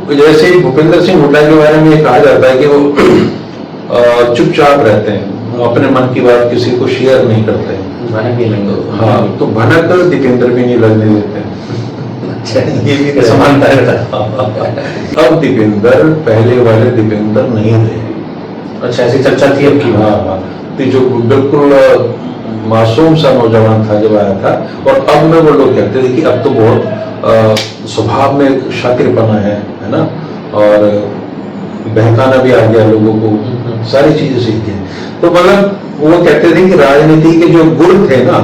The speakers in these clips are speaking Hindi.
जैसे भूपेंद्र सिंह हुड्डा के बारे में कहा जाता है कि वो चुपचाप रहते हैं, वो अपने मन की बात किसी को शेयर नहीं करते हैं। हाँ, तो भनक दीपेंद्र भी नहीं लगने देते हैं। अच्छा, ये भी समानता है। अब दीपेंद्र पहले वाले दीपेंद्र नहीं रहे। अच्छा, ऐसी चर्चा थी अब की। हाँ, तो जो बिल्कुल मासूम सा नौजवान था जब आया था, और अब में वो लोग कहते थे कि अब तो बहुत स्वभाव में शातिरपना है ना, और बहकाना भी आ गया लोगों को, सारी चीजें सीखी। तो मतलब वो कहते थे कि राजनीति के जो गुण थे ना,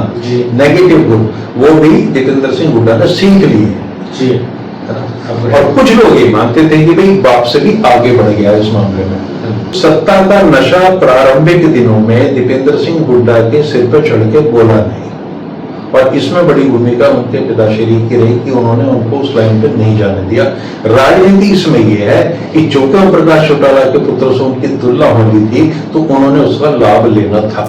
नेगेटिव गुण, वो भी दीपेंद्र सिंह हुड्डा ने सीख लिए। और कुछ लोग ये मानते थे कि भाई बाप से भी आगे बढ़ गया इस मामले में। सत्ता का नशा प्रारंभिक दिनों में दीपेंद्र सिंह हुड्डा के सिर पर चढ़ के बोला नहीं, और इसमें बड़ी भूमिका उनके पिताश्री की रही कि उन्होंने उनको उस लाइन पे नहीं जाने दिया। राजनीति इसमें यह है कि चौके ओम प्रकाश चौटाला के पुत्र से उनकी तुलना हो रही थी, तो उन्होंने उसका लाभ लेना था।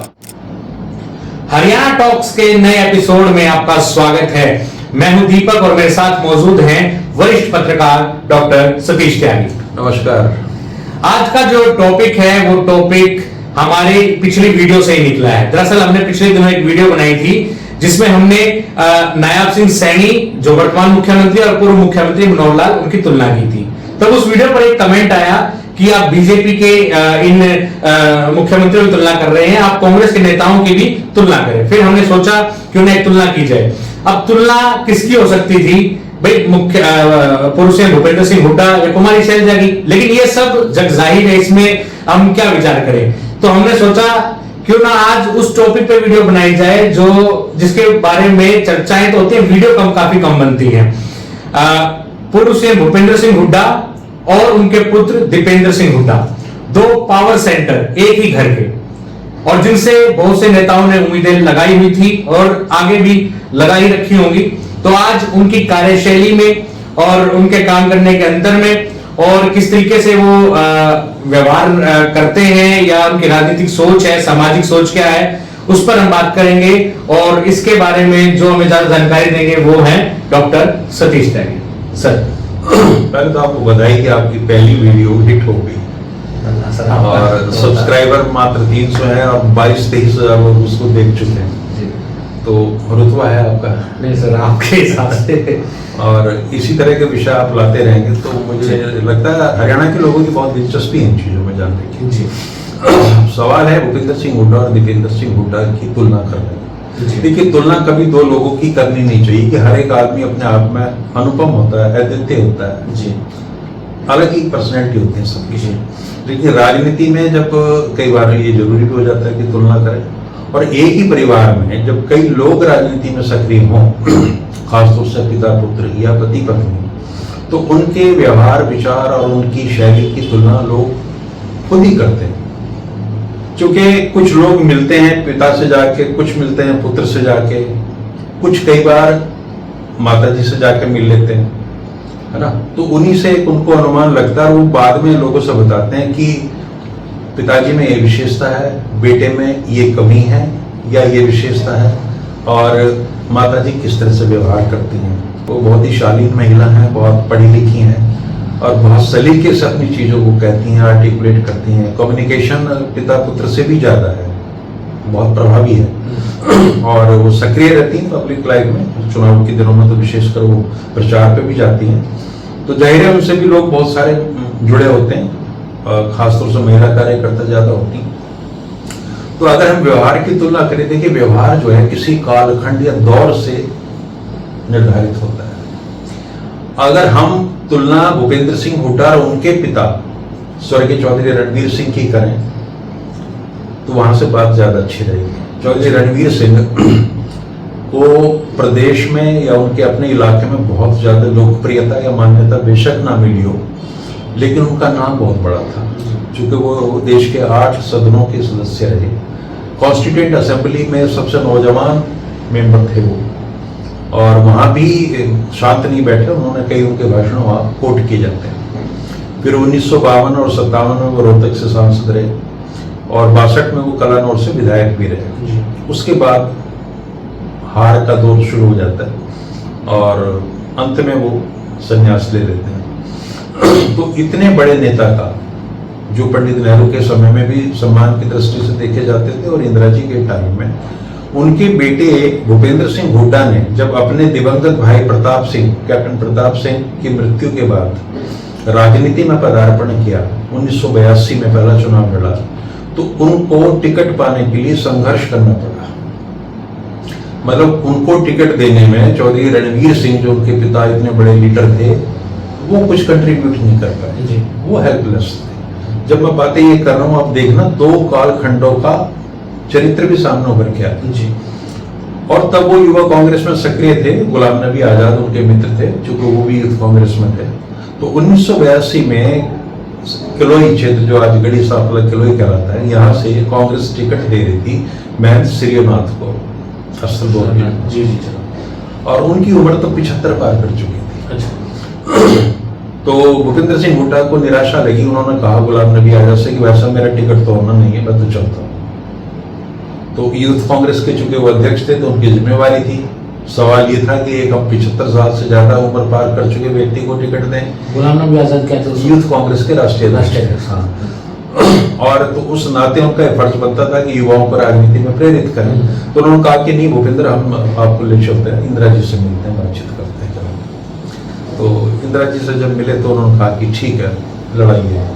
हरियाणा टॉक्स के नए एपिसोड में आपका स्वागत है। मैं हूं दीपक और मेरे साथ मौजूद हैं वरिष्ठ पत्रकार डॉक्टर सतीश त्यागी। नमस्कार। आज का जो टॉपिक है वो टॉपिक हमारी पिछली वीडियो से ही निकला है। दरअसल हमने पिछले दिनों एक वीडियो बनाई थी जिसमें हमने नायब सिंह सैनी जो वर्तमान मुख्यमंत्री और पूर्व मुख्यमंत्री मनोहर लाल उनकी तुलना की थी। तब उस वीडियो पर एक कमेंट आया कि आप बीजेपी के इन मुख्यमंत्रियों की तुलना कर रहे हैं, आप कांग्रेस के नेताओं की भी तुलना करें। फिर हमने सोचा क्यों ना एक तुलना की जाए। अब तुलना किसकी हो सकती थी भाई? मुख्य पूर्व सीएम भूपेंद्र सिंह हुड्डा या कुमारी शैलजा की, लेकिन ये सब जग जाहिर है, इसमें हम क्या विचार करें। तो हमने सोचा क्यों ना आज उस टॉपिक पे वीडियो बनाई जाए जो जिसके बारे में चर्चाएं तो होती है, वीडियो काफी कम बनती है। पूर्व सीएम भूपेंद्र सिंह हुड्डा और उनके पुत्र दीपेंद्र सिंह हुड्डा, दो पावर सेंटर एक ही घर के, और जिनसे बहुत से नेताओं ने उम्मीदें लगाई हुई थी और आगे भी लगाई रखी होंगी। तो आज उनकी कार्यशैली में और उनके काम करने के अंतर में और किस तरीके से वो व्यवहार करते हैं या उनकी राजनीतिक सोच है, सामाजिक सोच क्या है, उस पर हम बात करेंगे। और इसके बारे में जो हमें ज्यादा जानकारी देंगे वो है डॉक्टर सतीश त्यागी। सर, पहले तो आपको बधाई कि आपकी पहली वीडियो हिट हो गई और सब्सक्राइबर मात्र 300 है और 22-23 उसको देख चुके हैं, तो रुतबा है आपका। नहीं सर, आपके हिसाब से। और इसी तरह के विषय आप लाते रहेंगे तो मुझे लगता है हरियाणा के लोगों की बहुत दिलचस्पी इन चीजों में जानने की। जी। सवाल है भूपेंद्र सिंह हुड्डा और दीपेंद्र सिंह हुड्डा की तुलना करने की। देखिए, तुलना कभी दो लोगों की करनी नहीं चाहिए कि हर एक आदमी अपने आप में अनुपम होता है, अद्वितीय होता है जी, अलग ही पर्सनैलिटी होती है सबकी। लेकिन राजनीति में जब कई बार ये जरूरी भी हो जाता है कि तुलना करें, और एक ही परिवार में जब कई लोग राजनीति में सक्रिय हों, खासतौर से पिता पुत्र या पति पत्नी, तो उनके व्यवहार विचार और उनकी शैली की तुलना लोग खुद ही करते हैं। क्योंकि कुछ लोग मिलते हैं पिता से जाके, कुछ मिलते हैं पुत्र से जाके, कुछ कई बार माता जी से जाके मिल लेते हैं, है ना। तो उन्हीं से उनको अनुमान लगता है, वो बाद में लोगों से बताते हैं कि पिताजी में ये विशेषता है, बेटे में ये कमी है या ये विशेषता है, और माताजी किस तरह से व्यवहार करती हैं। वो बहुत ही शालीन महिला हैं, बहुत पढ़ी लिखी हैं और बहुत सलीके से अपनी चीज़ों को कहती हैं, आर्टिकुलेट करती हैं। कम्युनिकेशन पिता पुत्र से भी ज़्यादा है, बहुत प्रभावी है और वो सक्रिय रहती हैं पब्लिक लाइफ में। चुनाव के दिनों में तो विशेषकर वो प्रचार पे भी जाती हैं, तो जाहिर है उनसे भी लोग बहुत सारे जुड़े होते हैं, खासतौर से महिला कार्यकर्ता ज़्यादा होती हैं। तो अगर हम व्यवहार की तुलना करें, देखिए व्यवहार जो है किसी कालखंड या दौर से निर्धारित होता है। अगर हम तुलना भूपेंद्र सिंह हुड्डा और उनके पिता स्वर्गीय चौधरी रणवीर सिंह की करें तो वहां से बात ज्यादा अच्छी रहेगी। चौधरी रणवीर सिंह को प्रदेश में या उनके अपने इलाके में बहुत ज्यादा लोकप्रियता या मान्यता बेशक ना मिली हो, लेकिन उनका नाम बहुत बड़ा था, क्योंकि वो देश के 8 सदनों के सदस्य रहे। कॉन्स्टिट्यूएंट असेंबली में सबसे नौजवान मेंबर थे वो, और वहाँ भी शांत नहीं बैठे, उन्होंने कई उनके भाषण वहाँ कोट किए जाते हैं। फिर 1952 और 57 में वो रोहतक से सांसद रहे और 62 में वो कलानौर से विधायक भी रहे। उसके बाद हार का दौर शुरू हो जाता है और अंत में वो संन्यास ले लेते हैं। तो इतने बड़े नेता का, जो पंडित नेहरू के समय में भी सम्मान की दृष्टि से देखे जाते थे और इंदिरा जी के टाइम में, उनके बेटे भूपेंद्र सिंह हुड्डा ने जब अपने दिवंगत भाई प्रताप सिंह, कैप्टन प्रताप सिंह की मृत्यु के बाद राजनीति में पदार्पण किया, 1982 में पहला चुनाव लड़ा, तो उनको टिकट पाने के लिए संघर्ष करना पड़ा। मतलब उनको टिकट देने में चौधरी रणवीर सिंह, जो उनके पिता इतने बड़े लीडर थे, वो कुछ कंट्रीब्यूट नहीं कर पाए, वो हेल्पलेस थे। जब मैं बातें ये कर रहा हूँ, आप देखना 2 कालखंडों का चरित्र भी सामने उभर के आता जी। और तब वो युवा कांग्रेस में सक्रिय थे, गुलाम नबी आजाद उनके मित्र थे, चूंकि वो भी यूथ कांग्रेस में थे। तो 1982 में किलोई क्षेत्र, जो आज गढ़ी सांपला किलोई कहलाता है, यहाँ से कांग्रेस टिकट दे रही थी महंत श्रीनाथ को, असल दौर में जी। और उनकी उम्र तो 75 पार कर चुकी थी। अच्छा। तो भूपेंद्र सिंह हुड्डा को निराशा लगी, उन्होंने कहा गुलाम नबी आजाद से कि वैसा मेरा टिकट तो होना नहीं है, मैं तो चलता हूँ। तो यूथ कांग्रेस के चूंकि वो अध्यक्ष थे, तो उनकी जिम्मेवारी थी। सवाल ये था कि एक हम 75 साल से ज्यादा उम्र पार कर चुके व्यक्ति को टिकट दें। गुलाम नबी आजाद क्या थे? यूथ कांग्रेस के राष्ट्रीय अध्यक्ष। और तो उस नाते उनका फर्ज बनता था कि युवाओं को राजनीति में प्रेरित करें। तो उन्होंने कहा कि नहीं भूपेंद्र, हम आपको ले चलते हैं, इंदिरा जी से मिलते हैं, बातचीत करते हैं। तो इंदिरा जी से जब मिले तो उन्होंने कहा कि ठीक है, लड़ाई है।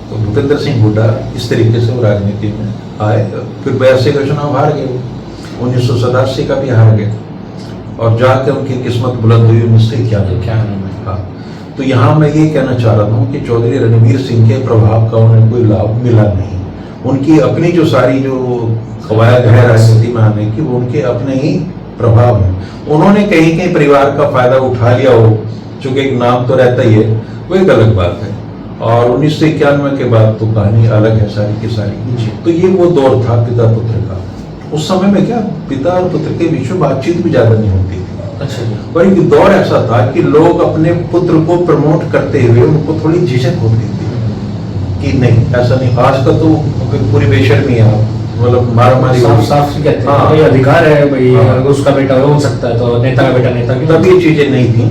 तो भूपेंद्र सिंह हुड्डा इस तरीके से वो राजनीति में आए। फिर 82 का चुनाव हार गए, 1987 का भी हार गए, और जाके उनकी किस्मत बुलंद हुई 1991 में। हाँ, तो यहाँ मैं ये कहना चाह रहा हूँ कि चौधरी रणवीर सिंह के प्रभाव का उन्हें कोई लाभ मिला नहीं। उनकी अपनी जो सारी जो कवायद है राजनीति में आने की, वो उनके अपने ही प्रभाव है। उन्होंने कहीं कहीं परिवार का फायदा उठा लिया हो, चूंकि एक नाम तो रहता ही है, वो एक अलग बात है। और 1991 के बाद तो कहानी अलग है सारी की सारी। तो ये वो दौर था पिता पुत्र का। उस समय में क्या पिता और पुत्र के बीच में बातचीत भी ज्यादा नहीं होती थी। अच्छा। और एक दौर ऐसा था कि लोग अपने पुत्र को प्रमोट करते हुए उनको थोड़ी झिझक होती थी कि नहीं, ऐसा नहीं। आज का तो पूरी बेशर्मी है, मतलब मारामारी साफ कहते हैं। हाँ, ये अधिकार है भाई, अगर उसका बेटा हो सकता है तो नेता का बेटा नेता की। तब ये चीजें नहीं थी।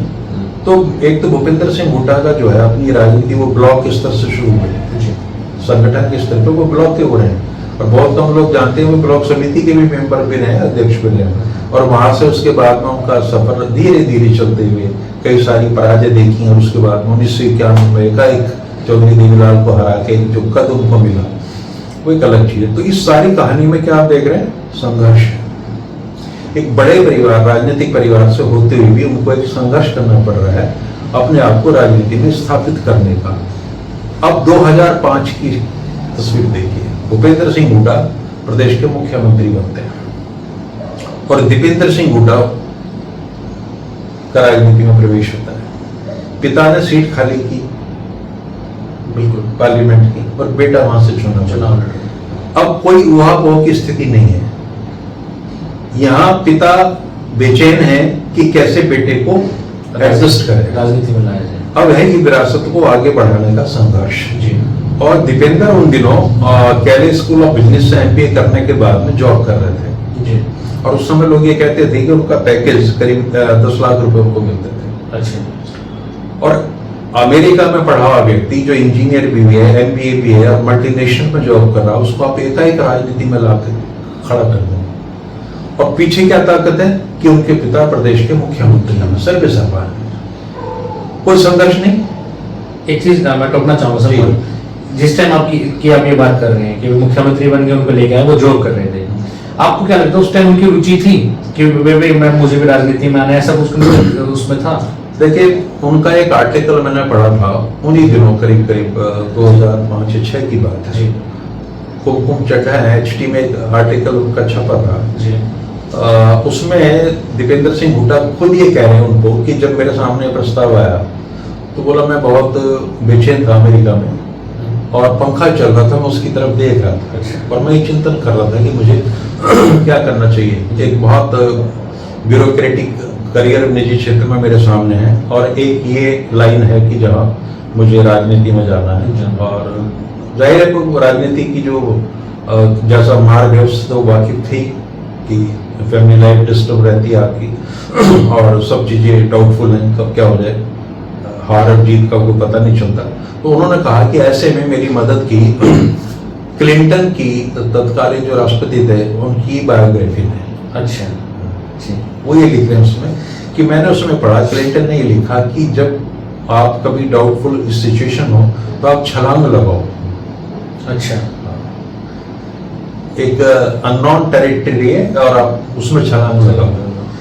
तो एक तो भूपेंद्र सिंह हुड्डा का जो है अपनी राजनीति वो ब्लॉक स्तर से शुरू हुई, संगठन के स्तर पर वो ब्लॉक के हो रहे हैं। और बहुत कम लोग जानते हैं वो ब्लॉक समिति के भी मेंबर भी रहे, अध्यक्ष भी रहे। और वहां से उसके बाद में उनका सफर धीरे धीरे चलते हुए कई सारी पराजय देखी। और उसके बाद 1991 में एकाएक चौधरी देवीलाल को हरा के जो कद उनको मिला, वो एक अलग चीज है। तो इस सारी कहानी में क्या आप देख रहे हैं? संघर्ष। एक बड़े परिवार, राजनीतिक परिवार से होते हुए भी उनको एक संघर्ष करना पड़ रहा है अपने आप को राजनीति में स्थापित करने का। अब 2005 की तस्वीर देखिए, भूपेंद्र सिंह हुड्डा प्रदेश के मुख्यमंत्री बनते हैं और दीपेंद्र सिंह हुड्डा का राजनीति में प्रवेश होता है। पिता ने सीट खाली की, बिल्कुल पार्लियामेंट की, और बेटा वहां से चुनाव लड़े। अब कोई उहापोह की स्थिति नहीं है। यहाँ पिता बेचैन है कि कैसे बेटे को एडजस्ट करें, राजनीति में लाया जाए। अब है ये विरासत को आगे बढ़ाने का संघर्ष जी। और दीपेंद्र उन दिनों कैले स्कूल ऑफ बिजनेस से एमबीए करने के बाद में जॉब कर रहे थे जी। और उस समय लोग ये कहते थे कि उनका पैकेज करीब 10 लाख रुपए उनको मिलते थे। अच्छा। और अमेरिका में पढ़ा हुआ व्यक्ति जो इंजीनियर भी है, एमबीए भी है और मल्टीनेशनल में जॉब कर रहा है, उसको आप एकाएक राजनीति में लाकर खड़ा कर दें। और पीछे क्या ताकत है कि उनके पिता प्रदेश के मुख्यमंत्री हैं, सर्वे सरकार, कोई संघर्ष नहीं। एक चीज मैं टोकना चाहूंगा सर, जिस टाइम आप ये बात कर रहे हैं कि वो मुख्यमंत्री बन गए, उनको लेके आए, वो जॉब कर रहे थे, आपको क्या लगता है उस टाइम उनकी रुचि थी कि मुझे भी राजनीति में आना, ऐसा कुछ उसमें था? देखिए, उनका एक आर्टिकल मैंने पढ़ा था उन्हीं दिनों, करीब 2005-06 की बात है। कुमकुम चड्ढा HT में एक आर्टिकल उनका छपा था जी। उसमें दीपेंद्र सिंह हुड्डा खुद ये कह रहे हैं उनको कि जब मेरे सामने प्रस्ताव आया तो बोला मैं बहुत बेचैन था अमेरिका में और पंखा चल रहा था, मैं उसकी तरफ देख रहा था और मैं ये चिंतन कर रहा था कि मुझे क्या करना चाहिए। एक बहुत ब्यूरोक्रेटिक करियर निजी क्षेत्र में मेरे सामने है और एक ये लाइन है कि जहाँ मुझे राजनीति में जाना है। और जाहिर है राजनीति की जो जैसा मार्ग है उससे तो वाकिफ थी कि फैमिली लाइफ डिस्टर्ब रहती है आपकी और सब चीज़ें डाउटफुल हैं, कब क्या हो जाए। हार और जीत का कोई पता नहीं चलता। तो उन्होंने कहा कि ऐसे में मेरी मदद की क्लिंटन की तत्कालीन जो राष्ट्रपति थे उनकी बायोग्राफी में। अच्छा जी। वो ये लिख रहे हैं उसमें कि मैंने उसमें पढ़ा, क्लिंटन ने ये लिखा कि जब आप कभी डाउटफुल सिचुएशन हो तो आप छलांग लगाओ। अच्छा। एक अननोन टेरिटरी है और आप उसमें छलांग लगाओ।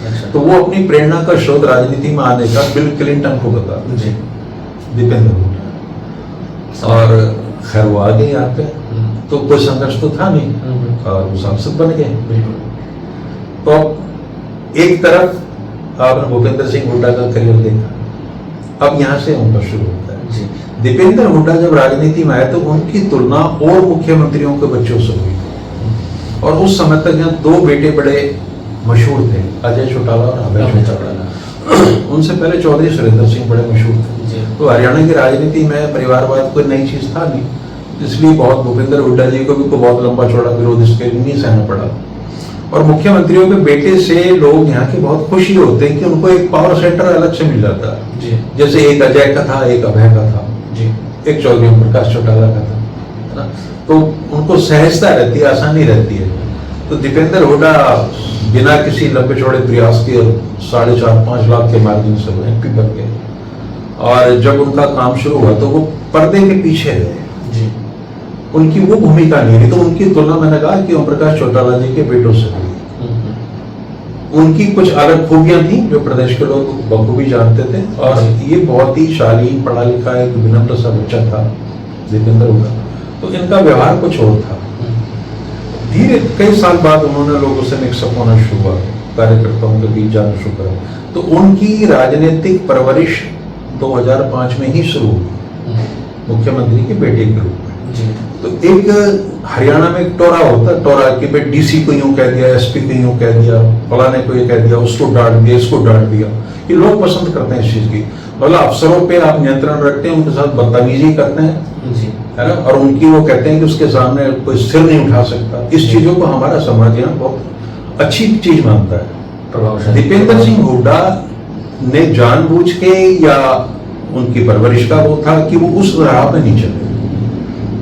अच्छा। तो वो अपनी प्रेरणा का स्रोत राजनीति में आने का बिल क्लिंटन को बता जी। दीपेंद्र हुड्डा। और खैर वो आ गए यहाँ पे, तो कोई संघर्ष तो था नहीं और वो सांसद बन गए। बिल्कुल। तो अब एक तरफ आपने भूपेंद्र सिंह हुड्डा का करियर देखा, अब यहाँ से उनका शुरू होता है। जी। दीपेंद्र हुड्डा जब राजनीति में आए तो उनकी तुलना और मुख्यमंत्रियों के बच्चों से हुई, और उस समय तक यहाँ दो बेटे बड़े मशहूर थे, अजय चौटाला और अभय चौटाला। उनसे पहले चौधरी सुरेंद्र सिंह बड़े मशहूर थे। तो हरियाणा की राजनीति में परिवारवाद कोई नई चीज था नहीं, इसलिए बहुत भूपेंद्र हुड्डा जी को भी बहुत लंबा चौड़ा विरोध इसके लिए नहीं सहना पड़ा। और मुख्यमंत्रियों के बेटे से लोग यहाँ के बहुत खुशी होते हैं कि उनको एक पावर सेंटर अलग से मिल जाता है। जी। जैसे एक अजय का था, एक अभय का था, जी। एक चौधरी प्रकाश चौटाला का था, है ना। तो उनको सहजता रहती है, आसानी रहती है। तो दीपेंद्र हुड्डा बिना किसी लंबे चौड़े प्रयास के 4.5-5 लाख के मार्जिन से वो एमपी बन गए। और जब उनका काम शुरू हुआ तो वो पर्दे के पीछे रहे। जी। उनकी वो भूमिका नहीं रही। तो उनकी तुलना मैंने कहा कि ओम प्रकाश चौटाला जी के बेटों से हुई। उनकी कुछ अलग खूबियां थी जो प्रदेश के लोग बखूबी जानते थे, और ये बहुत ही शालीन, पढ़ा लिखा, एक विनम्र सा बच्चा था दीपेंद्र हुड्डा। तो इनका व्यवहार कुछ और था। धीरे कई साल बाद उन्होंने लोगों से मिक्सअप होना शुरू हुआ, कार्यकर्ताओं के बीच जाना शुरू करा। तो उनकी राजनीतिक परवरिश 2005 में ही शुरू हुई, मुख्यमंत्री के बेटे के रूप में। जी। तो एक हरियाणा में एक टोरा होता है, टोरा कि भाई डीसी को यूं कह दिया, एसपी को यूं कह दिया, फलाने को ये कह दिया, उसको डांट दिया, इसको डांट दिया। ये लोग पसंद करते हैं इस चीज की। मतलब अफसरों पे आप नियंत्रण रखते हैं, उनके साथ बदतमीजी करते हैं, जी। है ना। और उनकी वो कहते हैं कि उसके सामने कोई सिर नहीं उठा सकता। इस चीजों को हमारा समाज यहाँ बहुत अच्छी चीज मानता है। प्रभावशाली। दीपेंद्र सिंह हुड्डा ने जानबूझ के, या उनकी परवरिश का वो था कि वो उस राह पे नहीं चले।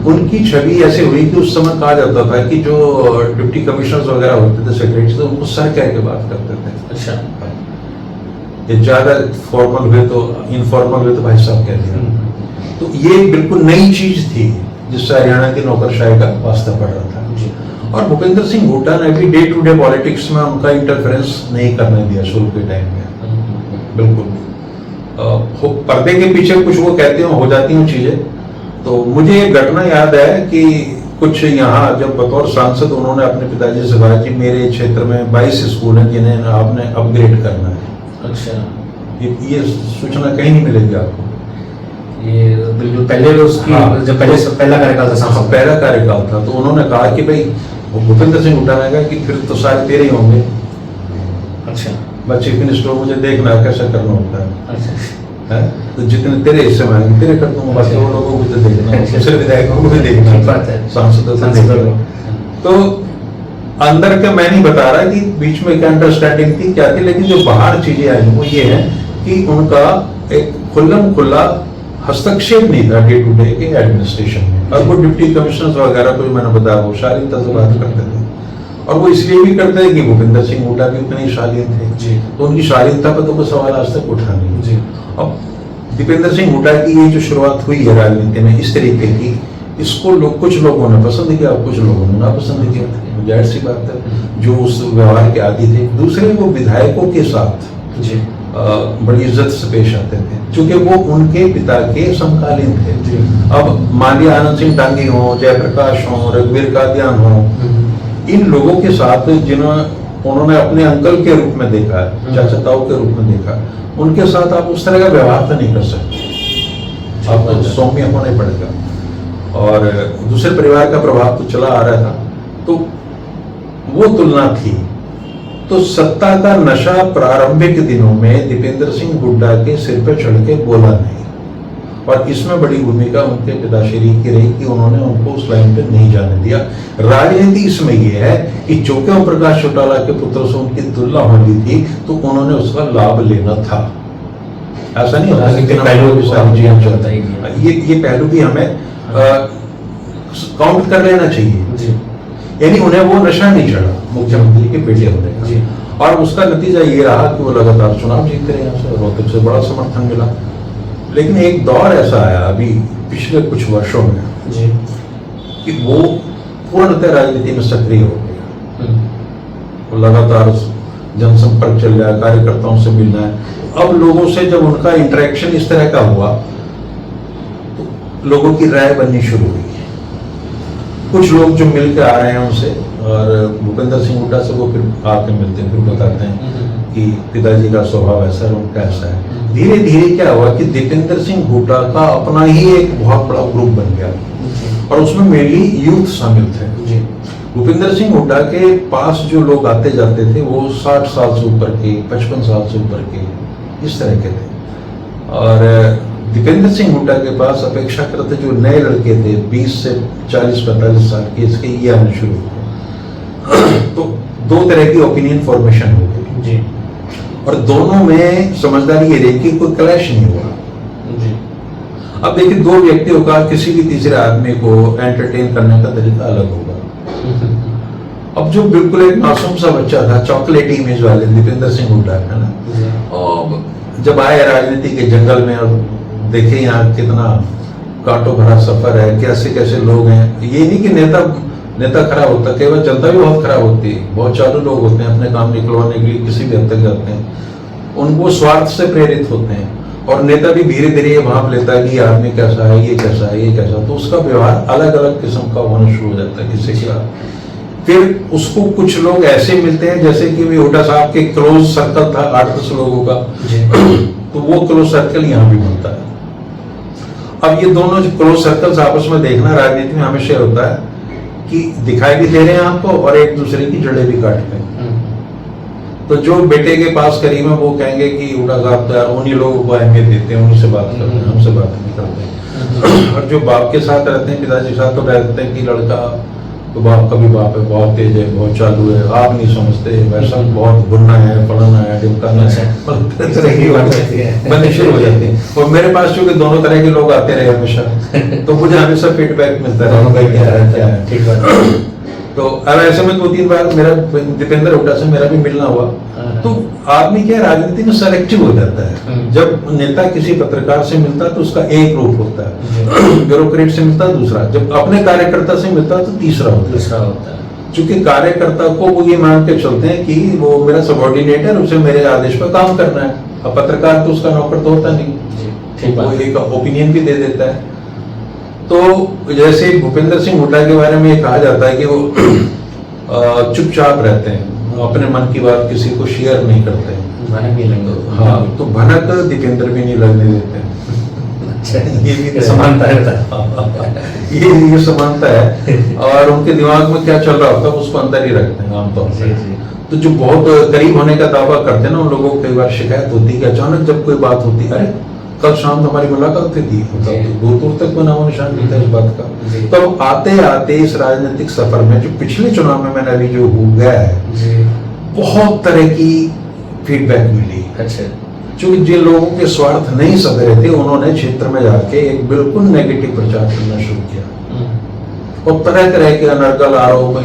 उनकी छवि ऐसे हुई कि उस समय कहा जाता था कि जो डिप्टी कमिश्नर्स वगैरह होते थे, सेक्रेटरी, तो उनको सर कह के बात करते थे। अच्छा। ये ज्यादा फॉर्मल हुए तो, इनफॉर्मल हुए तो भाई साहब कह दिया। तो ये बिल्कुल नई चीज थी जिससे हरियाणा की नौकरशाही का वास्ता पड़ रहा था। जी। और भूपेंद्र सिंह हुड्डा ने भी डे टू डे पॉलिटिक्स में उनका इंटरफेरेंस नहीं करने दिया शुरू के टाइम में, बिल्कुल भी। पर्दे के पीछे कुछ वो कहते हैं, हो जाती हैं चीजें। तो मुझे एक घटना याद है कि कुछ यहाँ जब बतौर सांसद उन्होंने अपने पिताजी से कहा कि मेरे क्षेत्र में 22 स्कूल हैं जिन्हें आपने अपग्रेड करना है। अच्छा। ये सूचना कहीं नहीं मिलेगी आपको। ये बिल्कुल पहले उसकी, हाँ। जब पहला कार्यकाल था सांसद, पहला कार्यकाल था, तो उन्होंने कहा कि भाई, भूपेंद्र सिंह हुड्डा ने कहा कि फिर तो सारे तेरे ही होंगे। अच्छा। मैं चीफ मिनिस्टर हूँ, मुझे देखना है कैसा करना होता है। अच्छा। तो जितने तेरे हिस्से में आएंगे तेरे कर दूंगा, बाकी और लोगों को भी तो देखना, दूसरे विधायकों को भी देखना, ठीक बात है। सांसदों को देखना। तो अंदर का मैं नहीं बता रहा कि बीच में क्या अंडरस्टैंडिंग थी, क्या थी, लेकिन जो बाहर चीजें आई वो ये है कि उनका एक खुल्लम खुल्ला हस्तक्षेप नहीं था डे टू डे के एडमिनिस्ट्रेशन में। और वो डिप्टी कमिश्नर वगैरह को मैंने बताया वो शालीनता से बात करते थे, और वो इसलिए भी करते हैं कि भूपेंद्र सिंह हुड्डा भी उतने ही शालीन थे। जी। तो उनकी शालीनता पर तो कोई सवाल आज तक उठा नहीं। जी। अब दीपेंद्र सिंह हुड्डा की ये जो शुरुआत हुई है राजनीति में इस तरीके की, इसको लोग, कुछ लोगों ने पसंद किया, कुछ लोगों ने नापसंद किया। जाहिर सी बात है, जो उस व्यवहार के आदी थे। दूसरे, वो विधायकों के साथ जी। बड़ी इज्जत से पेश आते थे, क्योंकि वो उनके पिता के समकालीन थे। जी। अब मान लिया आनंद सिंह टांगी हो, जयप्रकाश हो, रघुवीर कादियान हो, इन लोगों के साथ जिन्होंने उन्होंने अपने अंकल के रूप में देखा है, चाचा ताऊ के रूप में देखा, उनके साथ आप उस तरह का व्यवहार तो नहीं कर सकते, आपको सौम्य होना ही पड़ेगा। और दूसरे परिवार का प्रभाव तो चला आ रहा था, तो वो तुलना थी। तो सत्ता का नशा प्रारंभिक दिनों में दीपेंद्र सिंह हुड्डा के सिर पे चढ़ के बोला नहीं, और इसमें बड़ी भूमिका उनके पिताश्री की रही कि उन्होंने उनको उस लाइन पे नहीं जाने दिया। राजनीति इसमें यह है कि चूंकि ओम प्रकाश चौटाला के पुत्र से उनकी तुलना होनी थी, तो उन्होंने उसका लाभ लेना था। ऐसा नहीं होता राजनीतिक कि पहलू भी सारी चीजें चलता ही है। ये पहलू भी हमें काउंट कर लेना चाहिए। जी यानी उन्हें वो नशा नहीं चढ़ा मुख्यमंत्री के बेटे होने का, जी। और उसका नतीजा ये रहा कि वो लगातार चुनाव जीतते रहे, यहाँ से रोहतक से बड़ा समर्थन मिला। लेकिन एक दौर ऐसा आया अभी पिछले कुछ वर्षों में जी कि वो पूर्णतः राजनीति में सक्रिय हो गया। वो लगातार जनसंपर्क चल रहा है, कार्यकर्ताओं से मिलना है। अब लोगों से जब उनका इंटरेक्शन इस तरह का हुआ तो लोगों की राय बननी शुरू हुई। कुछ लोग जो मिल के आ रहे हैं उनसे, और भूपेंद्र सिंह हुड्डा से वो फिर आके मिलते हैं, फिर बताते हैं कि पिताजी का स्वभाव ऐसा है, उनका ऐसा है। धीरे धीरे क्या हुआ कि दीपेंद्र सिंह हुड्डा का अपना ही एक बहुत बड़ा ग्रुप बन गया, और उसमें मेनली यूथ शामिल थे। भूपेंद्र सिंह हुड्डा के पास जो लोग आते जाते थे वो 60 साल से ऊपर के, 55 साल से ऊपर के, इस तरह के थे। और दीपेंद्र सिंह हुड्डा के पास अपेक्षाकृत जो नए लड़के थे 20 से 40-45 साल के, इसके ये आने शुरू हुए। तो दो तरह की ओपिनियन फॉर्मेशन हो गई जी। और दोनों में समझदारी ये रही कि कोई क्लैश नहीं हुआ जी। अब देखिए, दो व्यक्तियों का किसी भी तीसरे आदमी को एंटरटेन करने का तरीका अलग होगा। अब जो बिल्कुल एक मासूम सा बच्चा था, चॉकलेटी इमेज वाले दीपेंद्र सिंह हुड्डा है ना, और जब आए राजनीति के जंगल में और देखे यहाँ कितना कांटों भरा सफर है, कैसे कैसे लोग हैं। ये नहीं कि नेता खराब होता, केवल जनता भी बहुत खराब होती है। बहुत चालू लोग होते हैं, अपने काम निकलवाने के लिए किसी भी हद तक जाते हैं, उनको स्वार्थ से प्रेरित होते हैं। और नेता भी धीरे धीरे ये भाप लेता है कि ये आदमी कैसा है, ये कैसा है, ये कैसा, तो उसका व्यवहार अलग अलग किस्म का होना शुरू हो जाता है किसी का। फिर उसको कुछ लोग ऐसे मिलते हैं जैसे कि हुड्डा साहब के क्लोज सर्कल था 8-10 लोगों का, तो वो क्लोज सर्कल यहाँ भी बनता है। अब ये दोनों जो क्लोज सर्कल्स आपस में देखना राजनीति में हमेशा होता है कि दिखाई भी दे रहे हैं आपको और एक दूसरे की जड़ें भी काटते हैं। तो जो बेटे के पास करीब है वो कहेंगे कि हुड्डा साहब तो उन्हीं लोगों को अहमियत देते हैं, उन्हीं से बात करते हैं, हमसे बात नहीं करते। और जो बाप के साथ रहते हैं, पिताजी के साथ, तो रहते हैं कि लड़का तो बाप का भी बाप है, बहुत तेज है, बहुत चालू है, आप नहीं समझते, वैसा बहुत गुन्ना है, फलाना है, ढिमकाना है, तरह की बातें बननी शुरू हो जाती है। और मेरे पास चूंकि दोनों तरह के लोग आते रहे हमेशा, तो मुझे हमेशा फीडबैक मिलता है क्या है। ठीक बात। तो अब ऐसे में 2-3 बार मेरा दीपेंद्र हुड्डा से मेरा भी मिलना हुआ। तो आदमी क्या राजनीति में सेलेक्टिव हो जाता है। जब नेता किसी पत्रकार से मिलता है तो उसका एक रूप होता है, ब्यूरोक्रेट से मिलता है दूसरा, जब अपने कार्यकर्ता से मिलता है तो तीसरा होता है। क्योंकि कार्यकर्ता को वो ये मान के चलते हैं कि वो मेरा सबऑर्डिनेट है, उसे मेरे आदेश पर काम करना है। अब पत्रकार तो उसका नौकर तो होता नहीं, वो एक ओपिनियन भी दे देता है। तो जैसे भूपेंद्र सिंह हुड्डा के बारे में ये कहा जाता है कि वो चुपचाप रहते हैं, अपने मन की बात किसी को शेयर नहीं करते हैं, भनक नहीं लगेंगे। हाँ, तो भनक दीपेंद्र भी नहीं लगने देते हैं। अच्छा, ये भी समानता है। ये समानता है। और उनके दिमाग में क्या चल रहा होता है उसको अंदर ही रखते हैं आमतौर पर। तो जो बहुत करीब होने का दावा करते हैं ना, उन लोगों को कई बार शिकायत होती है कि अचानक जब कोई बात होती है, अरे कल शाम तो हमारी मुलाकात थी, दूर दूर तक कोई नामो निशान मिलता है इस बात का। तो आते आते इस राजनीतिक सफर में जो पिछले चुनाव में मैंने अभी जो हो गया है, बहुत तरह की फीडबैक मिली। अच्छा, क्योंकि जिन लोगों के स्वार्थ नहीं सध रहे थे, उन्होंने क्षेत्र में जाके एक बिल्कुल नेगेटिव प्रचार करना शुरू किया और तरह तरह के अनर्गल आरोप।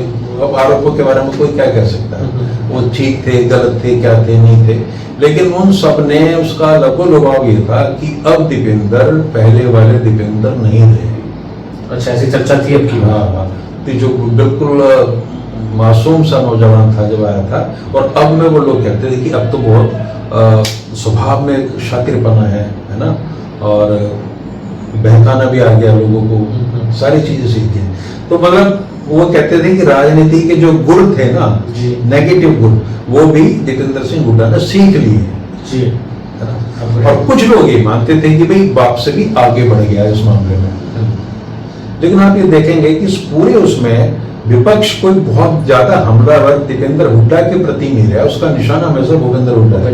अब आरोपों के बारे में कोई क्या कह सकता है, वो ठीक थे, गलत थे, क्या थे, नहीं थे, लेकिन उन सब ने उसका लगभग ये था कि अब दीपेंद्र पहले वाले दीपेंद्र नहीं रहे। अच्छा, ऐसी चर्चा थी अब की। हाँ, तो जो बिल्कुल मासूम सा नौजवान था जब आया था, और अब में वो लोग कहते थे कि अब तो बहुत स्वभाव में शातिरपना है ना, और बहकाना भी आ गया लोगों को, सारी चीजें सीख गए। तो मतलब वो कहते थे कि राजनीति के जो गुण थे ना, नेगेटिव गुण, वो भी दीपेंद्र सिंह हुड्डा ने सीख लिए। और कुछ लोग ये मानते थे कि भाई बाप से भी आगे बढ़ गया इस मामले में। लेकिन आप ये देखेंगे कि इस पूरे उसमें विपक्ष कोई बहुत ज्यादा हमलावर दीपेंद्र हुड्डा के प्रति नहीं रहा, उसका निशाना हमेशा भूपेंद्र हुड्डा है।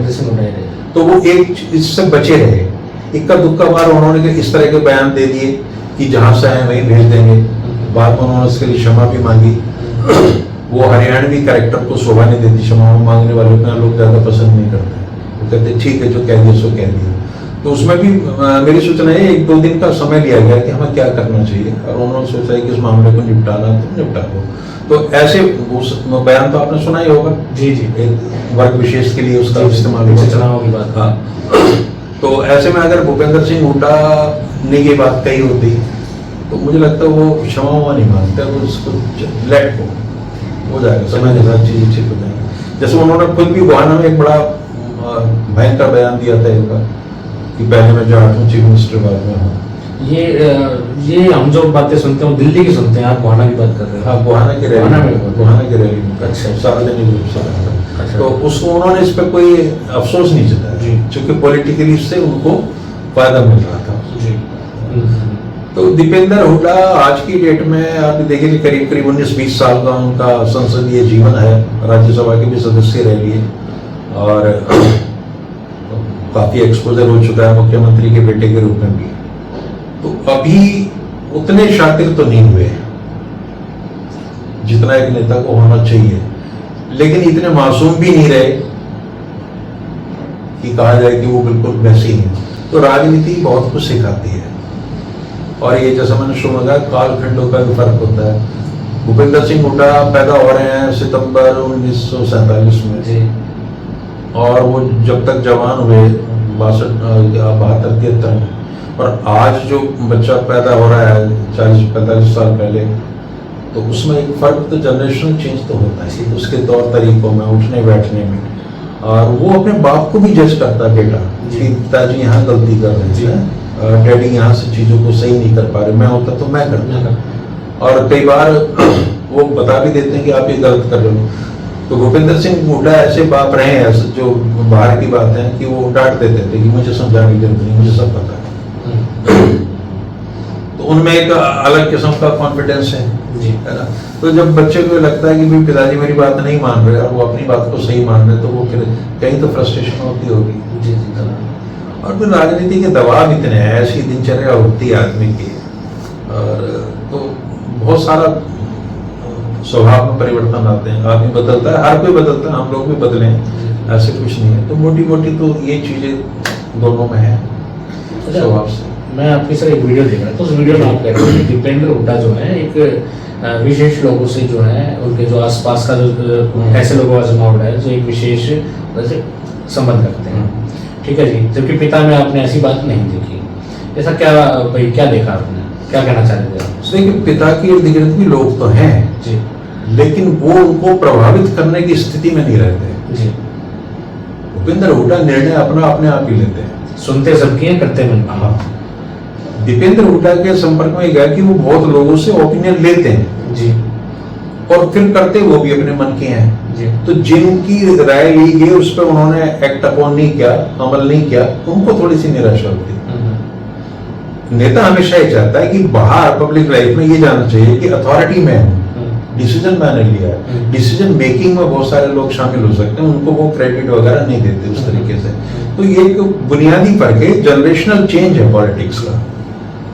तो वो एक इससे बचे रहे। इक्का दुक्का बार उन्होंने इस तरह के बयान दे दिए कि जहां से आए वहीं भेज देंगे। बाद में उन्होंने इसके लिए क्षमा भी मांगी। वो हरियाणवी कैरेक्टर को शोभा नहीं देती, क्षमा मांगने वालों को लोग ज्यादा पसंद नहीं करते। वो कहते ठीक है, जो कह दिया सो कह दिया। तो उसमें भी मेरी सूचना है 1-2 दिन का समय लिया गया कि हमें क्या करना चाहिए, और उन्होंने सोचा है कि इस मामले को निपटाना है तो निपटा दो। तो ऐसे उस बयान तो आपने सुना ही होगा, जी जी, एक वर्ग विशेष के लिए उसका इस्तेमाल हुआ था। चुनाव की बात। हाँ, तो ऐसे में अगर भूपेंद्र सिंह हुड्डा ने ये बात कही होती तो मुझे लगता है वो क्षमा हुआ नहीं मांगते, वो उसको लेट को हो जाएगा, समय के साथ चीजें ठीक हो जाएंगी। जैसे उन्होंने खुद भी गोहाना में एक बड़ा भयंकर बयान दिया था एक बार कि पहले मैं जो 8वां चीफ मिनिस्टर बाद में हूँ। ये हम जो बातें सुनते हैं वो दिल्ली की सुनते हैं, आप गोहाना की बात कर रहे हैं। हाँ, गोहाना की रैली में अच्छा। सार्वजनिक रूप से रहा था। अच्छा। तो उसको उन्होंने इस पर कोई अफसोस नहीं जताया, क्योंकि पॉलिटिकली इससे उनको फायदा मिल रहा था। तो दीपेंद्र हुड्डा आज की डेट में आप देखिए कि करीब करीब 19-20 साल का उनका संसदीय जीवन है, राज्यसभा के भी सदस्य रह लिए और काफी एक्सपोजर हो चुका है मुख्यमंत्री के बेटे के रूप में भी। तो अभी उतने शातिर तो नहीं हुए जितना एक नेता को होना चाहिए, लेकिन इतने मासूम भी नहीं रहे कि कहा जाए कि वो बिल्कुल वैसे ही है। तो राजनीति बहुत कुछ सिखाती है, और ये जैसा मैंने शुरू में कहा, कालखंडों का भी फर्क होता है। भूपेंद्र सिंह हुड्डा पैदा हो रहे हैं सितंबर 1947 में, और वो जब तक जवान हुए 72-73 में, और आज जो बच्चा पैदा हो रहा है 40-45 साल पहले, तो उसमें एक फर्क तो जनरेशनल चेंज तो होता है उसके तौर तरीकों में, उठने बैठने में। और वो अपने बाप को भी जज करता है, बेटा कि पिताजी यहाँ गलती कर रहे हैं, डैडी यहाँ से चीज़ों को सही नहीं कर पा रहे, मैं होता तो मैं करता। और कई बार वो बता भी देते हैं कि आप ये गलत कर रहे हो। तो भूपेंद्र सिंह हुड्डा ऐसे बाप रहे हैं, जो बाहर की बात है कि वो डांट देते थे कि मुझे समझाने की जरूरत नहीं, मुझे सब पता है। तो उनमें एक अलग किस्म का कॉन्फिडेंस है ना। तो जब बच्चे को लगता है कि भाई पिताजी मेरी बात नहीं मान रहे और वो अपनी बात को सही मान रहे, तो वो फिर कहीं तो फ्रस्ट्रेशन होती होगी। और फिर राजनीति के दबाव इतने हैं, ऐसी दिनचर्या होती है आदमी की, और तो बहुत सारा स्वभाव में परिवर्तन आते हैं, आदमी बदलता है, हर कोई बदलता है, हम लोग भी बदले हैं, ऐसे कुछ नहीं है। तो मोटी मोटी तो ये चीजें दोनों में है स्वभाव से। मैं आपकी सर एक वीडियो देख रहा था, तो उस वीडियो में आप कह रहे हैं कि दीपेंद्र हुड्डा जो है एक विशेष लोगों से जो है, उनके जो आसपास का जो ऐसे लोगों का जमावड़ा है जो एक विशेष वैसे संबंध रखते हैं, ठीक है जी, जबकि पिता में आपने ऐसी बात नहीं देखी। ऐसा क्या भाई, क्या देखा आपने, क्या कहना चाहते थे आप? देखिए, पिता के इर्द गिर्द भी लोग तो हैं जी, लेकिन वो उनको प्रभावित करने की स्थिति में नहीं रहते जी। भूपेंद्र हुड्डा निर्णय अपना अपने आप ही लेते हैं, सुनते सबकी हैं, करते मन की। हाँ। दीपेंद्र हुड्डा के संपर्क में गया कि वो बहुत लोगों से ओपिनियन लेते हैं जी, और फिर करते वो भी अपने मन के हैं जी। तो जिनकी राय ली गई उस पर उन्होंने एक्ट अपॉन नहीं किया, अमल नहीं किया, उनको थोड़ी सी निराशा होती है। नेता हमेशा ये चाहता है कि बाहर पब्लिक लाइफ में ये जानना चाहिए कि अथॉरिटी में हूँ, डिसीजन मैंने लिया है। डिसीजन मेकिंग में बहुत सारे लोग शामिल हो सकते हैं, उनको वो क्रेडिट वगैरह नहीं देते उस तरीके से। तो ये एक बुनियादी फर्क है, जनरेशनल चेंज है पॉलिटिक्स का।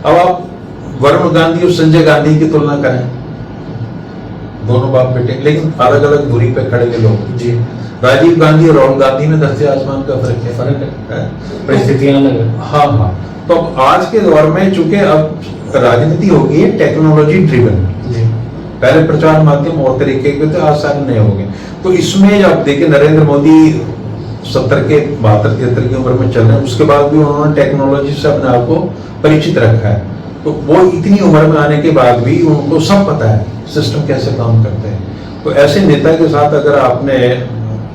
अब आप वरुण गांधी और संजय गांधी की तुलना करें, दोनों बाप बेटे, लेकिन अलग अलग दूरी पे खड़े हुए लोग जी। राजीव गांधी और राहुल गांधी में धरती आसमान का फर्क है। परिस्थितियां अलग है। हाँ हाँ। तो अब आज के दौर में चूंकि अब राजनीति हो गई है टेक्नोलॉजी ड्रिवन, पहले प्रचार माध्यम और तरीके के थे, आज सारे नए हो गए। तो इसमें आप देखिए नरेंद्र मोदी 70 के 72-73 की उम्र में चल रहे हैं, उसके बाद भी उन्होंने टेक्नोलॉजी से अपने आप को परिचित रखा है। तो वो इतनी उम्र में आने के बाद भी उनको सब पता है सिस्टम कैसे काम करते हैं। तो ऐसे नेता के साथ अगर आपने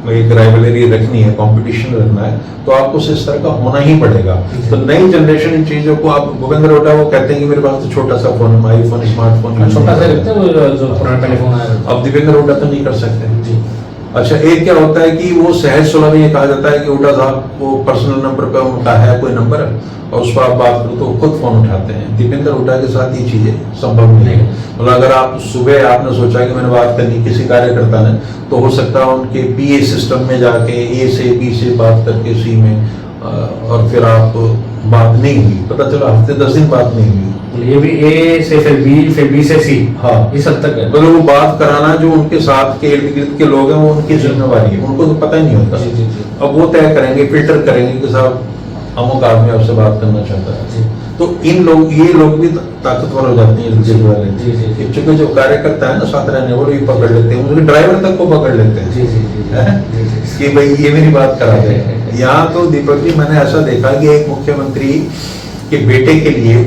एक राइवलरी रखनी है, कंपटीशन रखना है, तो आपको इस तरह का होना ही पड़ेगा। तो नई जनरेशन इन चीजों को, आप भूपेंद्र हुड्डा वो कहते हैं कि मेरे पास तो छोटा सा फोन है, आईफोन स्मार्टफोन छोटा सा रखते हैं वो जो पुराना टेलीफोन आया। अब दीपेंद्र हुड्डा तो नहीं कर सकते जी। अच्छा, एक क्या होता है कि वो सहज सुलभ ये कहा जाता है कि हुड्डा साहब वो पर्सनल नंबर पे उनका है कोई नंबर और उस पर आप बात करो तो खुद फोन उठाते हैं। दीपेंद्र हुड्डा के साथ ये चीजें संभव नहीं है। मतलब अगर आप सुबह आपने सोचा कि मैंने बात करनी किसी कार्यकर्ता ने, तो हो सकता है उनके पीए सिस्टम में जाके ए से बी से बात करके सी में, और फिर आप बात नहीं हुई, पता चला हफ्ते 10 दिन बात नहीं हुई। ये भी ए से फिर बी से सी, हाँ, इस हद तक है। मतलब वो बात कराना जो उनके साथ के इर्द गिर्द के लोग हैं वो उनकी जिम्मेवारी है, उनको तो पता ही नहीं होता। जी, जी, जी। अब वो तय करेंगे, फिल्टर करेंगे कि साहब अमुक आदमी आपसे बात करना चाहता है, जी। तो ये लोग भी ताकतवर हो जाते हैं जी, वाले। जी, जी, जी। चूंकि जो कार्यकर्ता है ना साथ रहने वो भी पकड़ लेते हैं, उनके ड्राइवर तक को पकड़ लेते हैं जी जी जी जी, हैं? जी, जी। कि भाई ये मेरी बात करा दे। यहाँ तो दीपक जी मैंने ऐसा देखा कि एक मुख्यमंत्री के बेटे के लिए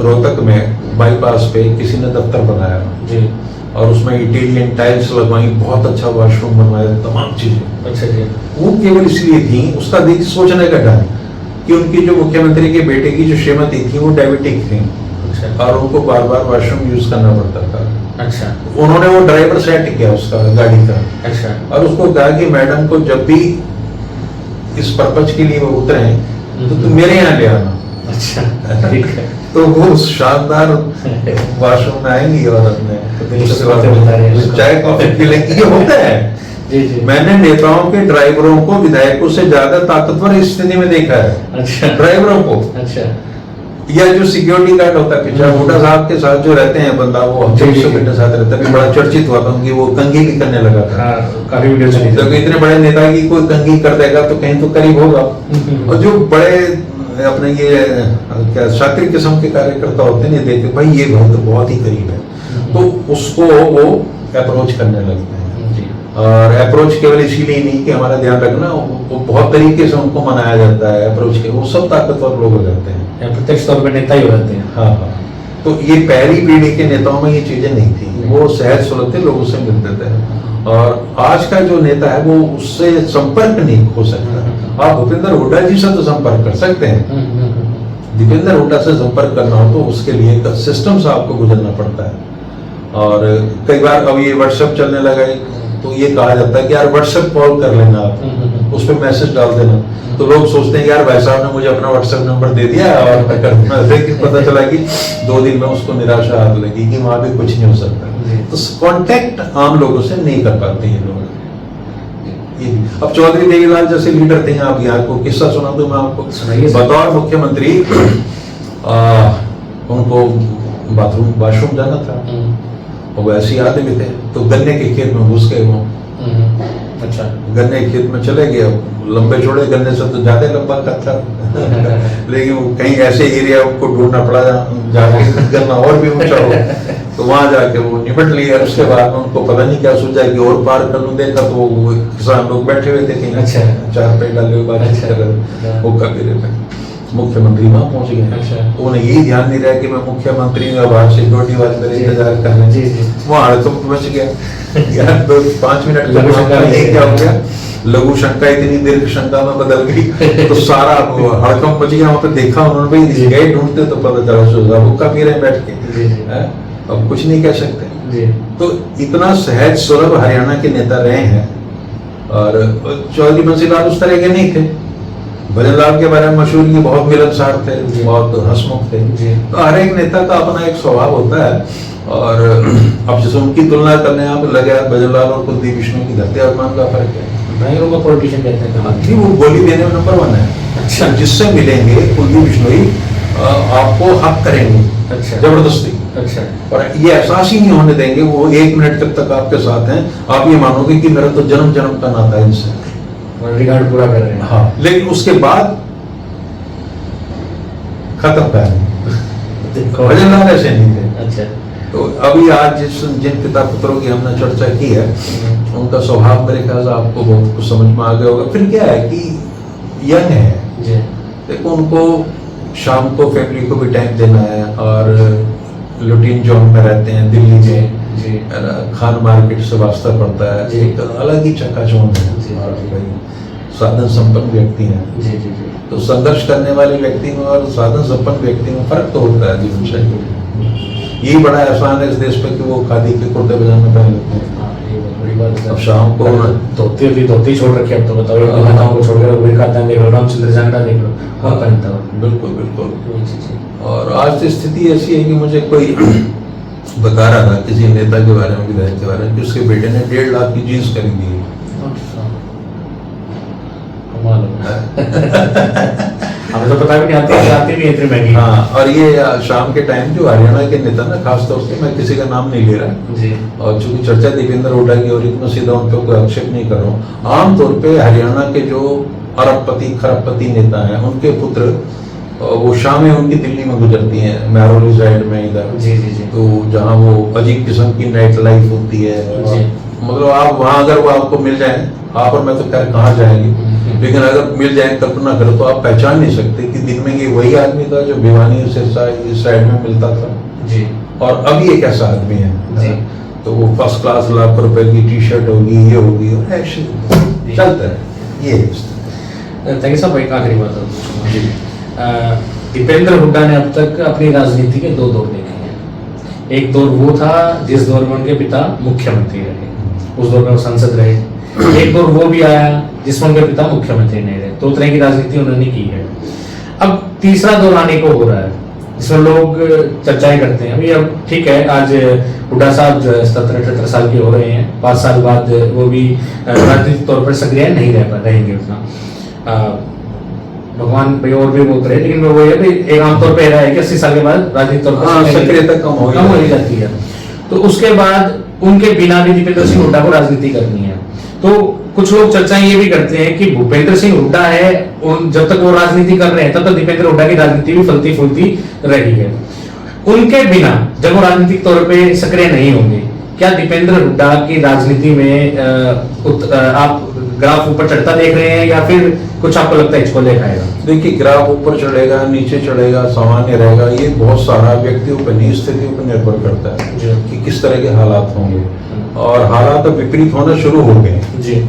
रोहतक में बाईपास पे किसी ने दफ्तर बनाया जी। और उसमें इटालियन टाइल्स लगवाई, बहुत अच्छा वॉशरूम बनवाया, तमाम चीजें। अच्छा जी। वो केवल इसलिए थी, उसका देख सोचने का ढंग कि उनकी जो मुख्यमंत्री के बेटे की जो श्रीमती थी वो डायबिटिक थी अच्छा और उनको बार बार वॉशरूम यूज करना पड़ता था। अच्छा उन्होंने वो ड्राइवर सेट किया उसका गाड़ी का अच्छा और उसको कहा कि मैडम को जब भी इस पर्पज के लिए वो उतरे तो तुम मेरे यहाँ ले आना। अच्छा ठीक है। तो वो शानदार वॉशरूम में आएंगी और अपने दिलचस्प बातें बता रहे हैं। चाय कॉफी पीलेंगी, ये होता है। जी जी। मैंने नेताओं के ड्राइवरों को विधायकों से ज्यादा ताकतवर इस स्थिति में देखा है, अच्छा ड्राइवरों को। अच्छा या जो सिक्योरिटी गार्ड होता है चाहे हुड्डा साहब के साथ जो रहते हैं बंदा, वो जी, जी, 24 घंटे साथ रहता है, अभी बड़ा चर्चित हुआ था उनकी वो कंघी भी करने लगा था। हाँ काफी वीडियो चली जब थी। इतने बड़े नेता की कोई कंघी कर देगा तो कहीं तो करीब होगा। और जो बड़े अपने ये क्या शातिर किस्म के कार्यकर्ता होते हैं, देखते भाई ये बहुत ही करीब है, तो उसको वो अप्रोच करने लगते हैं। जी और अप्रोच केवल इसीलिए नहीं कि हमारा ध्यान रखना, वो बहुत तरीके से उनको मनाया जाता है अप्रोच के, वो सब ताकतवर लोग हो जाते हैं। या प्रत्यक्ष तौर पे नेता ही हो जाते हैं। हाँ हाँ। तो ये पहली पीढ़ी के नेताओं में ये चीजें नहीं थी, वो सहज सुलभ थे, लोगों से मिलते थे। और आज का जो नेता है वो उससे संपर्क नहीं हो सकता। आप भूपेंद्र हुड्डा जी से तो संपर्क कर सकते हैं, दीपेंद्र हुड्डा से संपर्क करना हो तो उसके लिए सिस्टम से आपको गुजरना पड़ता है। और कई बार अब ये व्हाट्सएप चलने लगा है, तो ये कहा जाता है कि यार व्हाट्सएप कॉल कर लेना, आप उस पर मैसेज डाल देना। तो लोग सोचते हैं यार भाई साहब ने मुझे अपना व्हाट्सएप नंबर दे दिया और मैं कर दूंगा, लेकिन पता चला कि 2 दिन में उसको निराशा हाथ लगी कि वहां भी कुछ नहीं हो सकता। तो कांटेक्ट आम लोगों से नहीं कर पाते ये लोग। अब चौधरी देवीलाल जैसे लीडर थे, आप यहाँ को किस्सा सुना दूं मैं आपको। सुनाइए। बतौर मुख्यमंत्री उनको वॉशरूम जाना था, वो ऐसे ही आदमी थे, तो गन्ने के खेत में घुस गए वो। अच्छा गन्ने के खेत में चले गए, लंबे चौड़े गन्ने से तो ज्यादा लंबा कथा लेकिन वो कहीं ऐसे एरिया को ढूंढना पड़ा जाके गन्ना और भी ऊंचा हो, तो वहां जाके वो निपट लिया। उसके बाद में उनको पता नहीं क्या सोचा कि और पार कर लूं, देखा तो वो किसान लोग बैठे हुए थे कहीं, अच्छा। 4 पे डाले हुए बातचीत कर रहे, वो कबीरे में मुख्यमंत्री वहां पहुंच गए। अच्छा। उन्हें यही ध्यान नहीं रहा कि मैं मुख्यमंत्री हूँ, बाहर सिक्योरिटी वाले मेरे इंतजार कर रहे जी, जी। हैं। वहां हड़कंप मच गया यार, 5 मिनट लघु शंका ये क्या हो गया, लघु शंका इतनी दीर्घ शंका में बदल गई। तो सारा हड़कंप मच गया। वहां पे देखा उन्होंने, भाई गए ढूंढते तो पता चला सोचा वो कबीरे में बैठ के जी, जी। हैं? अब कुछ नहीं कह सकते। जी तो इतना सहज सुलभ हरियाणा के नेता रहे हैं। और चौधरी बंसीलाल उस तरह के नहीं थे। भजनलाल के बारे में मशहूर की बहुत मिलनसार थे, जी। बहुत हंसमुख थे। जी। तो हर एक नेता का अपना एक स्वभाव होता है। और अब जैसे उनकी तुलना करने आप लगे, भजनलाल और कुलदीप बिश्नोई की धरती आसमान का फर्क है। नहीं उनको पॉलिटिशियन कहते हैं कहाँ नहीं, वो गोली देने में नंबर 1 है। अच्छा। जिससे मिलेंगे कुलदीप बिश्नोई आपको हक करेंगे अच्छा। जबरदस्ती, अच्छा और ये एहसास ही नहीं होने देंगे। वो 1 मिनट तक आपके साथ हैं, आप ये मानोगे कि मेरा तो जन्म जन्म का नाता है इनसे। रिगार्ड पूरा कर रहे हैं। हाँ, लेकिन उसके बाद खत्म कहानी। भजनलाल ऐसे नहीं थे। अच्छा तो अभी आज जिन पिता पुत्रों की हमने चर्चा की है, उनका स्वभाव मेरे ख्याल से आपको बहुत कुछ समझ में आ गया होगा। फिर क्या है कि यंग है, जी देखो उनको शाम को फैमिली को भी टाइम देना है, और लुटीन जोन में रहते हैं दिल्ली में, जी है ना, खान मार्केट से वास्ता पड़ता है, जी। एक अलग ही चकाचौंध है। जी। और भाई साधन संपन्न व्यक्ति हैं, जी जी जी तो संघर्ष करने वाले व्यक्ति में और साधन संपन्न व्यक्ति में फर्क तो होता है जीवन शैली। यही बड़ा एहसान है इस देश पे कि वो खादी के कुर्ते पजामे पहन लेते हैं। हाँ, ये बहुत बड़ी बात है। अब शाम को धोती होती धोती छोड़ रखी है, अब तो बताओ एक दो नेताओं को छोड़कर रघुवीर खातान देख लो, रामचंद्र जांगड़ा देख लो, कौन पहनता हो? बिल्कुल बिल्कुल। जी जी और आज तो स्थिति ऐसी है कि मुझे कोई बता रहा था किसी नेता के बारे में, विधायक के बारे में, कि उसके बेटे ने 1.5 लाख की जीन्स खरीदी है। अच्छा, कमाल है। हमें तो पता भी नहीं, आती नहीं इतनी महंगी। हाँ, और ये शाम के टाइम जो हरियाणा के नेता ना, खासतौर से मैं किसी का नाम नहीं ले रहा, जी और चूंकि चर्चा दीपेंद्र हुड्डा की हो रही, तो मैं सीधा उन पर कोई आक्षेप नहीं कर रहा हूँ। आमतौर पे हरियाणा के जो अरबपति खरबपति नेता हैं, उनके पुत्र वो शामें उनकी दिल्ली में गुजरती हैं, मैरोली साइड में इधर। जी जी जी। तो जहाँ वो अजीब किस्म की नाइट लाइफ होती है, जी। मतलब आप वहाँ अगर वो आपको मिल जाए, आप और मैं तो खैर कहाँ जाएंगे, लेकिन अगर मिल जाए कल्पना करो तो आप पहचान नहीं सकते कि दिन में ये वही आदमी था जो भिवानी सिरसा इस साइड में मिलता था, जी। और अभी एक ऐसा आदमी है। जी। तो वो फर्स्ट क्लास लाख रुपए की टी शर्ट होगी, ये होगी, और ऐसे चलता है ये। थैंक यू साहब। एक आखिरी बात, दीपेंद्र हुड्डा ने अब तक अपनी राजनीति के 2 दौर देखे हैं। एक दौर वो था जिस दौर में उनके पिता मुख्यमंत्री रहे, उस दौर में वो सांसद रहे। एक दौर वो भी आया जिसमें उनके पिता मुख्यमंत्री नहीं रहे। 2 तरह की राजनीति उन्होंने की है। अब तीसरा दौर आने को हो रहा है, जिसमें लोग चर्चाएं करते हैं। अभी अब ठीक है, आज हुड्डा साहब जो है 17-18 साल के हो रहे हैं, 5 साल बाद वो भी राजनीतिक तौर पर सक्रिय नहीं रहेंगे उतना। भगवान भाई और भी बोलते रहे, लेकिन वो ये भी एक आमतौर पर रहा है कि 80 साल के बाद राजनीतिक तौर पर सक्रियता कम हो ही जाती है। तो उसके बाद उनके बिना भी दीपेंद्र सिंह हुड्डा को राजनीति करनी है। तो कुछ लोग चर्चाएं ये भी करते हैं कि भूपेंद्र सिंह हुड्डा है, जब तक वो राजनीति कर रहे हैं तब तक दीपेंद्र हुड्डा की राजनीति भी फलती फूलती रही है। उनके बिना जब वो राजनीतिक तौर पे सक्रिय नहीं होंगे, क्या दीपेंद्र हुड्डा की राजनीति में आप ग्राफ ऊपर चढ़ता देख रहे हैं, या फिर कुछ आपको लगता है इसको लेकर आएगा? देखिए, ग्राफ ऊपर चढ़ेगा नीचे चढ़ेगा सामान्य रहेगा, ये बहुत सारा व्यक्तियों पर स्थितियों पर निर्भर करता है कि किस तरह के हालात होंगे, और हालात विपरीत होना शुरू हो गए जी।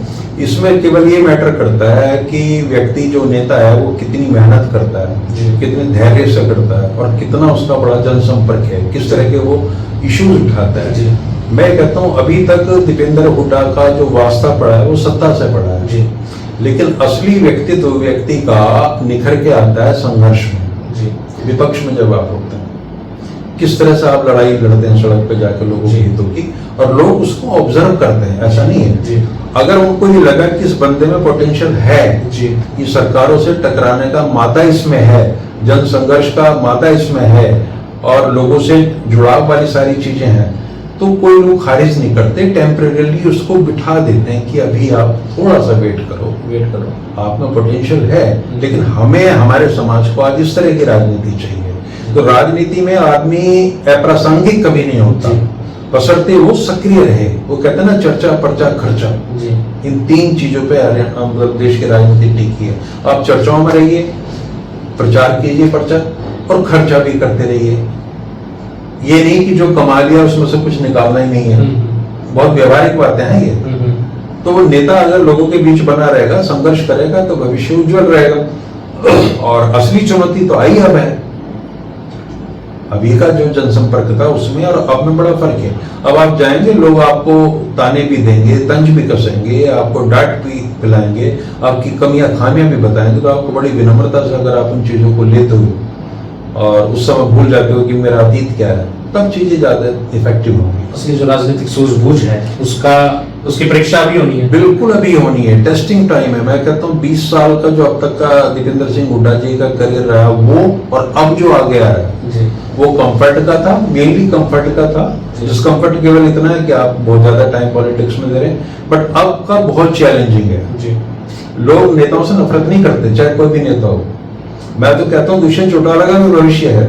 इसमें केवल ये मैटर करता है कि व्यक्ति जो नेता है वो कितनी मेहनत करता है, कितने धैर्य से करता है, और कितना उसका बड़ा जनसंपर्क है, किस तरह के वो इश्यूज उठाता है। जी। मैं कहता हूँ अभी तक दीपेंद्र हुड्डा का जो वास्ता पड़ा है वो सत्ता से पड़ा है जी। लेकिन असली व्यक्तित्व व्यक्ति का निखर के आता है संघर्ष में जी। विपक्ष में जब आप होते हैं, किस तरह से आप लड़ाई लड़ते हैं सड़क पे जाकर लोगों के हितों की, और लोग उसको ऑब्जर्व करते हैं। ऐसा नहीं है जी। अगर उनको ये लगा कि इस बंदे में पोटेंशियल है जी। ये सरकारों से टकराने का मादा इसमें है, जन संघर्ष का मादा इसमें है, और लोगों से जुड़ाव वाली सारी चीजें हैं, तो कोई लोग खारिज नहीं करते, टेम्परेरीली उसको बिठा देते हैं कि अभी आप थोड़ा सा वेट करो, आप में पोटेंशियल है, लेकिन हमें हमारे समाज को आज इस तरह की राजनीति चाहिए। तो राजनीति में आदमी अप्रासंगिक कभी नहीं होता, बशर्ते वो सक्रिय रहे। वो कहते हैं ना, चर्चा पर्चा खर्चा, इन 3 चीजों पे मतलब देश की राजनीति टिकी है। आप चर्चाओं में रहिए, प्रचार कीजिए प्रचार, और खर्चा भी करते रहिए। ये नहीं कि जो कमा लिया उसमें से कुछ निकालना ही नहीं है। बहुत व्यवहारिक बातें हैं ये। तो वो नेता अगर लोगों के बीच बना रहेगा, संघर्ष करेगा, तो भविष्य उज्जवल रहेगा। और असली चुनौती तो आई अब है, अभी का जो जनसंपर्क था उसमें और अब में बड़ा फर्क है। अब आप जाएंगे, लोग आपको ताने भी देंगे, तंज भी कसेंगे, आपको डांट भी पिलाएंगे, आपकी कमियां खामियां भी बताएंगे, तो आपको बड़ी विनम्रता से अगर आप उन चीजों को लेते हो और उस समय भूल जाते हो कि मेरा अतीत क्या है, तब चीजें ज्यादा इफेक्टिव होंगी। उसकी जो राजनीतिक सूझबूझ है उसकी परीक्षा अभी होनी है। बिल्कुल अभी होनी है, टेस्टिंग टाइम है। मैं कहता हूँ 20 साल का जो अब तक का दीपेंद्र सिंह हुड्डा जी का करियर रहा, वो और अब जो आ गया है वो कंफर्ट का था, मेनली कंफर्ट का था। डिस्कंफर्ट केवल इतना है कि आप बहुत ज्यादा टाइम पॉलिटिक्स में दे रहे हैं, बट अब का बहुत चैलेंजिंग है। लोग नेताओं से नफरत नहीं करते, चाहे कोई भी नेता हो। मैं तो कहता हूँ दुष्यंत चौटाला का भी भविष्य है,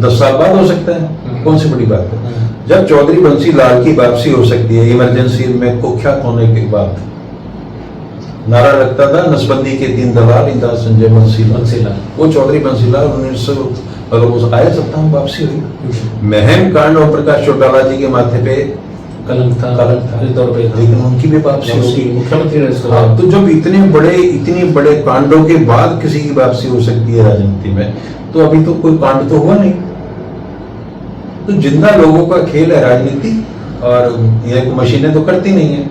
10 साल बाद हो सकता है, कौन सी बड़ी बात है। जब चौधरी बंसी लाल की वापसी हो सकती है इमरजेंसी में कुख्यात होने के बाद, नारा लगता था नसबंदी के 3 दलाल इंदा संजय बंसीलाल, वो चौधरी बंसीलाल 1900 आया सत्ता में वापसी हुई। महम कांड और प्रकाश चौटाला जी के माथे पे कलंक था, लेकिन उनकी भी वापसी होगी, मुख्यमंत्री। तो जब इतने बड़े कांडों के बाद किसी की वापसी हो सकती है राजनीति में, तो अभी तो कोई कांड तो हुआ नहीं। तो जिंदा लोगों का खेल है राजनीति, और ये मशीनें तो करती नहीं है।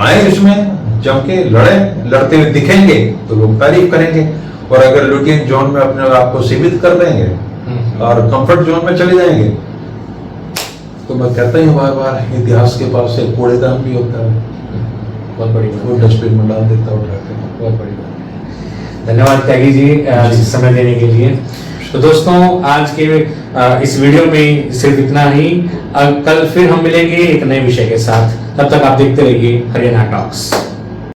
आए इसमें जम के लड़ते हुए दिखेंगे तो लोग तारीफ करेंगे, और अगर लुटियन जोन में अपने आप को सीमित कर देंगे और कंफर्ट जोन में चले जाएंगे, तो मैं कहता हूँ बार बार, इतिहास के पास एक कूड़ेदान भी होता है, बहुत बड़ी वो डस्टबिन में डाल देता है, उठाते हैं। बहुत बड़ी बात। धन्यवाद त्यागी जी समय देने के लिए। तो दोस्तों, आज के इस वीडियो में सिर्फ इतना ही। कल फिर हम मिलेंगे एक नए विषय के साथ। तब तक आप देखते रहिए हरियाणा टॉक्स।